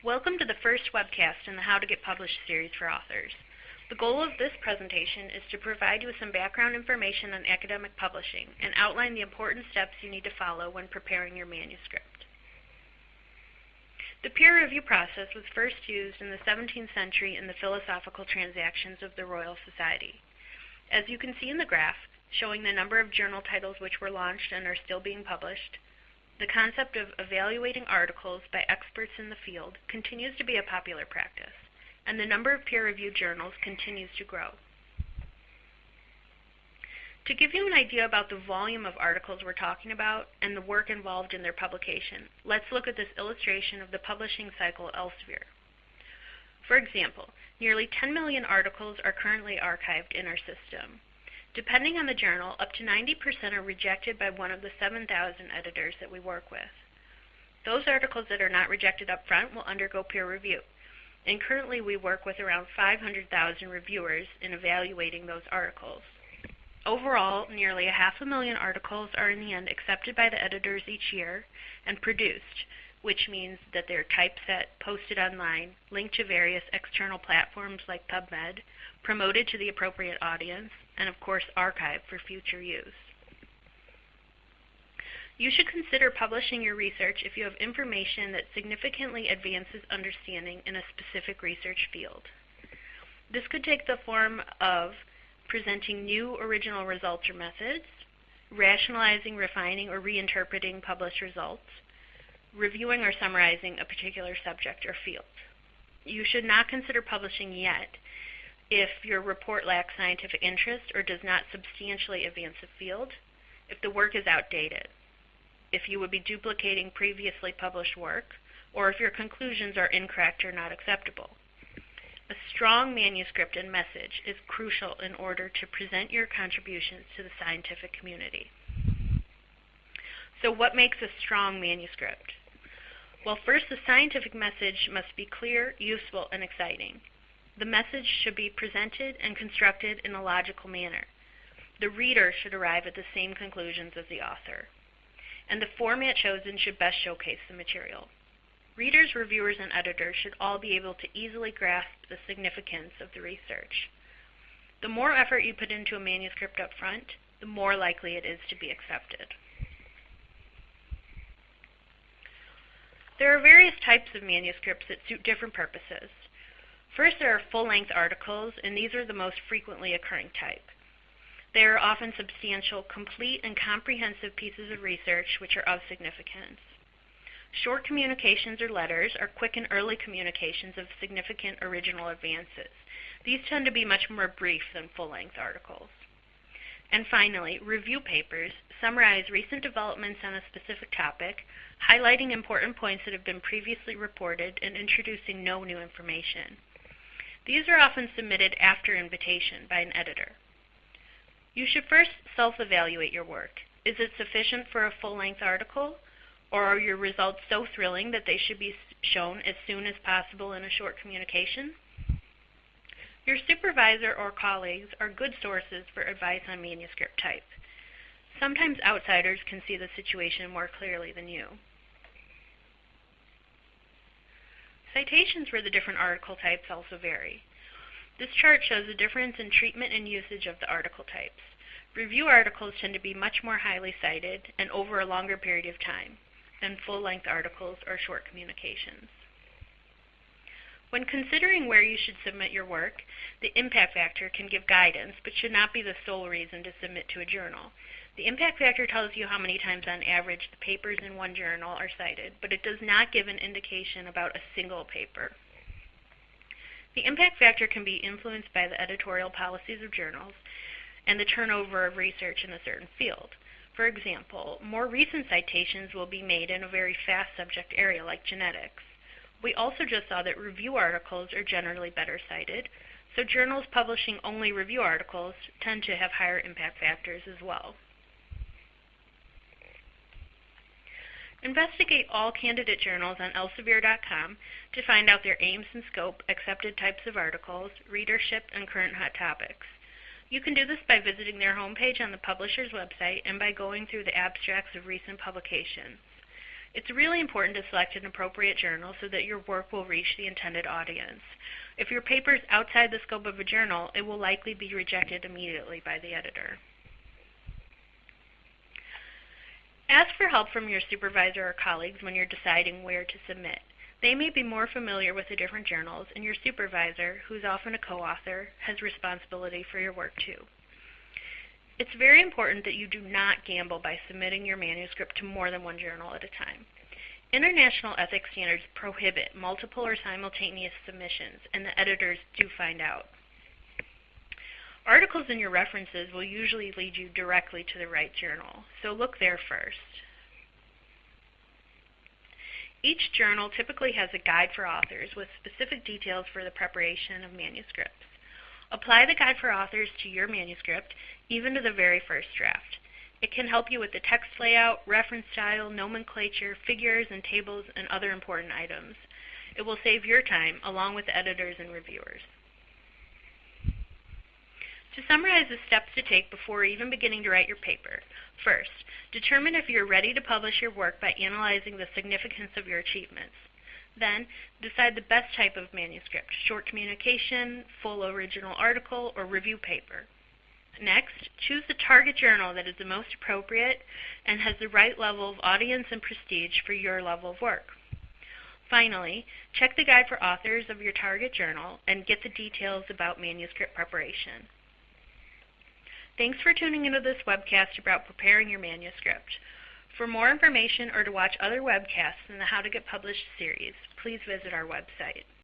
Welcome to the first webcast in the How to Get Published series for authors. The goal of this presentation is to provide you with some background information on academic publishing and outline the important steps you need to follow when preparing your manuscript. The peer review process was first used in the 17th century in the philosophical transactions of the Royal Society. As you can see in the graph, showing the number of journal titles which were launched and are still being published, the concept of evaluating articles by experts in the field continues to be a popular practice, and the number of peer-reviewed journals continues to grow. To give you an idea about the volume of articles we're talking about and the work involved in their publication, let's look at this illustration of the publishing cycle Elsevier. For example, nearly 10 million articles are currently archived in our system. Depending on the journal, up to 90% are rejected by one of the 7,000 editors that we work with. Those articles that are not rejected up front will undergo peer review, and currently we work with around 500,000 reviewers in evaluating those articles. Overall, nearly 500,000 articles are in the end accepted by the editors each year and produced, which means that they're typeset, posted online, linked to various external platforms like PubMed, promoted to the appropriate audience, and of course archived for future use. You should consider publishing your research if you have information that significantly advances understanding in a specific research field. This could take the form of presenting new original results or methods, rationalizing, refining, or reinterpreting published results, reviewing or summarizing a particular subject or field. You should not consider publishing yet if your report lacks scientific interest or does not substantially advance the field, if the work is outdated, if you would be duplicating previously published work, or if your conclusions are incorrect or not acceptable. A strong manuscript and message is crucial in order to present your contributions to the scientific community. So what makes a strong manuscript? Well, first, the scientific message must be clear, useful, and exciting. The message should be presented and constructed in a logical manner. The reader should arrive at the same conclusions as the author. And the format chosen should best showcase the material. Readers, reviewers, and editors should all be able to easily grasp the significance of the research. The more effort you put into a manuscript up front, the more likely it is to be accepted. There are various types of manuscripts that suit different purposes. First, there are full-length articles, and these are the most frequently occurring type. They are often substantial, complete, and comprehensive pieces of research which are of significance. Short communications or letters are quick and early communications of significant original advances. These tend to be much more brief than full-length articles. And finally, review papers summarize recent developments on a specific topic, highlighting important points that have been previously reported and introducing no new information. These are often submitted after invitation by an editor. You should first self-evaluate your work. Is it sufficient for a full-length article, or are your results so thrilling that they should be shown as soon as possible in a short communication? Your supervisor or colleagues are good sources for advice on manuscript type. Sometimes outsiders can see the situation more clearly than you. Citations for the different article types also vary. This chart shows the difference in treatment and usage of the article types. Review articles tend to be much more highly cited and over a longer period of time, and full-length articles are short communications. When considering where you should submit your work, the impact factor can give guidance, but should not be the sole reason to submit to a journal. The impact factor tells you how many times on average the papers in one journal are cited, but it does not give an indication about a single paper. The impact factor can be influenced by the editorial policies of journals and the turnover of research in a certain field. For example, more recent citations will be made in a very fast subject area like genetics. We also just saw that review articles are generally better cited, so journals publishing only review articles tend to have higher impact factors as well. Investigate all candidate journals on Elsevier.com to find out their aims and scope, accepted types of articles, readership, and current hot topics. You can do this by visiting their homepage on the publisher's website and by going through the abstracts of recent publications. It's really important to select an appropriate journal so that your work will reach the intended audience. If your paper is outside the scope of a journal, it will likely be rejected immediately by the editor. Ask for help from your supervisor or colleagues when you're deciding where to submit. They may be more familiar with the different journals, and your supervisor, who's often a co-author, has responsibility for your work too. It's very important that you do not gamble by submitting your manuscript to more than one journal at a time. International ethics standards prohibit multiple or simultaneous submissions, and the editors do find out. Articles in your references will usually lead you directly to the right journal, so look there first. Each journal typically has a guide for authors with specific details for the preparation of manuscripts. Apply the guide for authors to your manuscript, even to the very first draft. It can help you with the text layout, reference style, nomenclature, figures and tables, and other important items. It will save your time, along with the editors and reviewers. To summarize the steps to take before even beginning to write your paper, first, determine if you're ready to publish your work by analyzing the significance of your achievements. Then, decide the best type of manuscript, short communication, full original article, or review paper. Next, choose the target journal that is the most appropriate and has the right level of audience and prestige for your level of work. Finally, check the guide for authors of your target journal and get the details about manuscript preparation. Thanks for tuning into this webcast about preparing your manuscript. For more information or to watch other webcasts in the How to Get Published series, please visit our website.